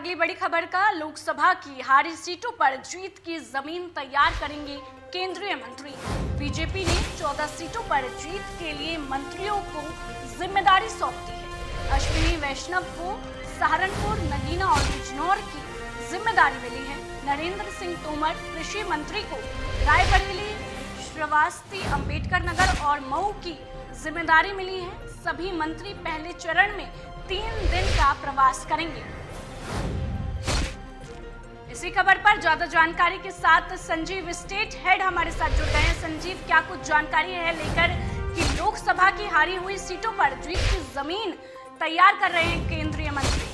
अगली बड़ी खबर का, लोकसभा की हारी सीटों पर जीत की जमीन तैयार करेंगे केंद्रीय मंत्री। बीजेपी ने 14 सीटों पर जीत के लिए मंत्रियों को जिम्मेदारी सौंप दी है। अश्विनी वैष्णव को सहारनपुर, नगीना और बिजनौर की जिम्मेदारी मिली है। नरेंद्र सिंह तोमर कृषि मंत्री को रायबरेली, श्रावस्ती, अंबेडकर नगर और मऊ की जिम्मेदारी मिली है। सभी मंत्री पहले चरण में 3 दिन का प्रवास करेंगे। इसी खबर पर ज्यादा जानकारी के साथ संजीव, स्टेट हेड, हमारे साथ जुड़ गए हैं। संजीव, क्या कुछ जानकारी है लेकर कि लोकसभा की हारी हुई सीटों पर जीत की जमीन तैयार कर रहे हैं केंद्रीय मंत्री?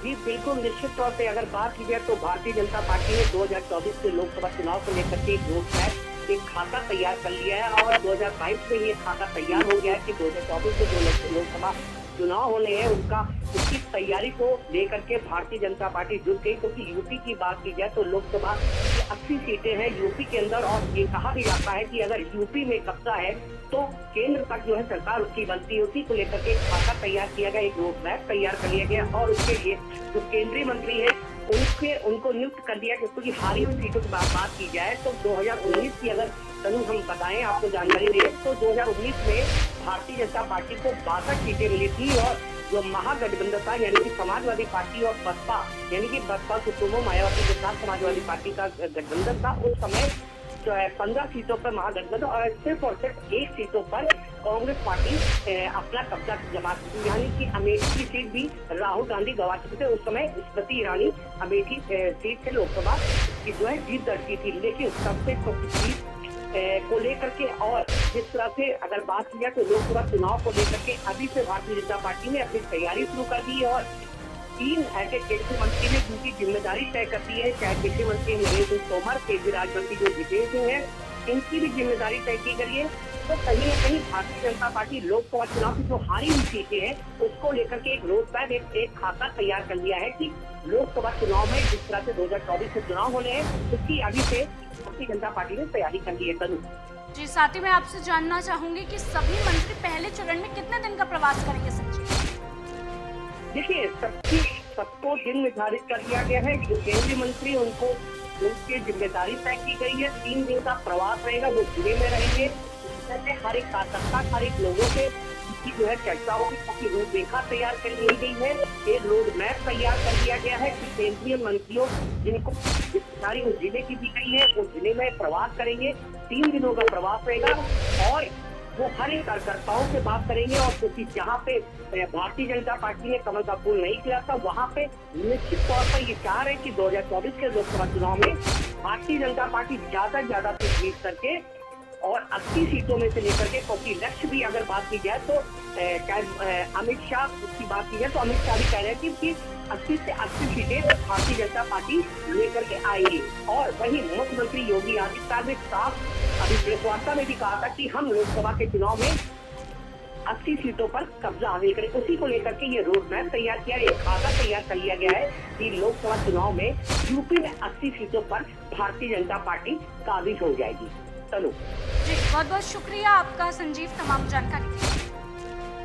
जी बिल्कुल, निश्चित तौर पे अगर बात की जाए तो भारतीय जनता पार्टी ने 2024 के लोकसभा चुनाव को लेकर के एक खाता तैयार कर लिया है और 2022 में ये खाता तैयार हो गया है कि 2024 में जो लोकसभा चुनाव होने हैं उसकी तैयारी को लेकर के भारतीय जनता पार्टी जुट गई। क्योंकि यूपी की बात की जाए तो लोकसभा की 80 सीटें हैं यूपी के अंदर और ये कहा भी जाता है कि अगर यूपी में कब्जा है तो केंद्र तक जो है सरकार उसकी बनती है। उसी को लेकर के एक खाता तैयार किया गया, एक रोड मैप तैयार कर लिया गया और उसके लिए जो केंद्रीय मंत्री है उनको नियुक्त कर दिया। क्योंकि हारी हुई सीटों की बात की जाए तो 2019 की अगर हम बताएं, आपको जानकारी दें तो 2019 में भारतीय जनता पार्टी को 62 सीटें मिली थी और जो महागठबंधन था यानी कि समाजवादी पार्टी और बसपा, यानी कि बसपा सुप्रीमो मायावती के साथ समाजवादी पार्टी का गठबंधन था, उस समय जो है 15 सीटों पर महागठबंधन और सिर्फ 1 सीटों पर कांग्रेस पार्टी अपना कब्जा जमा की। यानी कि अमेठी की सीट भी राहुल गांधी गंवा चुके थे। उस समय स्मृति ईरानी अमेठी सीट से लोकसभा की जो है जीत दर्ज की थी। लेकिन सबसे सीट को लेकर के और जिस तरह से अगर बात की जाए तो लोकसभा चुनाव को लेकर के अभी से भारतीय जनता पार्टी ने अपनी तैयारी शुरू कर दी है और 3 ऐसे केंद्रीय मंत्री ने जिनकी जिम्मेदारी तय कर दी है, चाहे कृषि मंत्री नरेंद्र सिंह तोमर, केंद्रीय राज्य मंत्री जो जितेंद्र सिंह है, इनकी भी जिम्मेदारी तय की गई है। तो कहीं न कहीं भारतीय जनता पार्टी लोकसभा चुनाव की जो हारी हुई सीटें हैं उसको लेकर के एक रोड मैप, एक खाता तैयार कर लिया है कि लोकसभा चुनाव में जिस तरह से 2024 में चुनाव होने हैं उसकी अभी से भारतीय जनता पार्टी ने तैयारी कर ली है। तनु जी, साथ ही मैं आपसे जानना चाहूंगी कि सभी मंत्री पहले चरण में कितने दिन का प्रवास करेंगे? संजीव, देखिए, सबको दिन निर्धारित कर दिया गया है। जो केंद्रीय मंत्री उनकी जिम्मेदारी तय की गई है। 3 दिन का प्रवास रहेगा, वो जिले में रहेंगे। हर एक कार्यकर्ता, हर एक लोगों से की जो है चर्चा होगी, क्योंकि रूपरेखा तैयार कर ली गई है, एक रोड मैप तैयार कर दिया गया है कि केंद्रीय मंत्रियों जिनको जिम्मेदारी उस जिले की दी गई है वो जिले में प्रवास करेंगे। 3 दिनों का प्रवास रहेगा और वो हर एक कार्यकर्ताओं से बात करेंगे और क्योंकि जहाँ पे भारतीय जनता पार्टी ने कमल का फूल नहीं किया था वहाँ पे निश्चित तौर पर ये चाह रहे कि 2024 के लोकसभा चुनाव में भारतीय जनता पार्टी ज्यादा से ज्यादा जीत करके और 80 सीटों में से लेकर के, क्योंकि लक्ष्य भी अगर बात की जाए तो अमित शाह की बात की जाए तो अमित शाह भी कह रहे थे कि 80 से 80 सीटें भारतीय जनता पार्टी लेकर के आएगी। और वहीं मुख्यमंत्री योगी आदित्यनाथ ने साफ अभी प्रेस वार्ता में भी कहा था कि हम लोकसभा के चुनाव में 80 सीटों पर कब्जा हासिल करें। उसी को लेकर के ये रोड मैप तैयार किया, एक खाता तैयार कर लिया गया है कि लोकसभा चुनाव में यूपी में 80 सीटों पर भारतीय जनता पार्टी काबिज हो जाएगी। चलो जी, बहुत बहुत शुक्रिया आपका संजीव, तमाम जानकारी।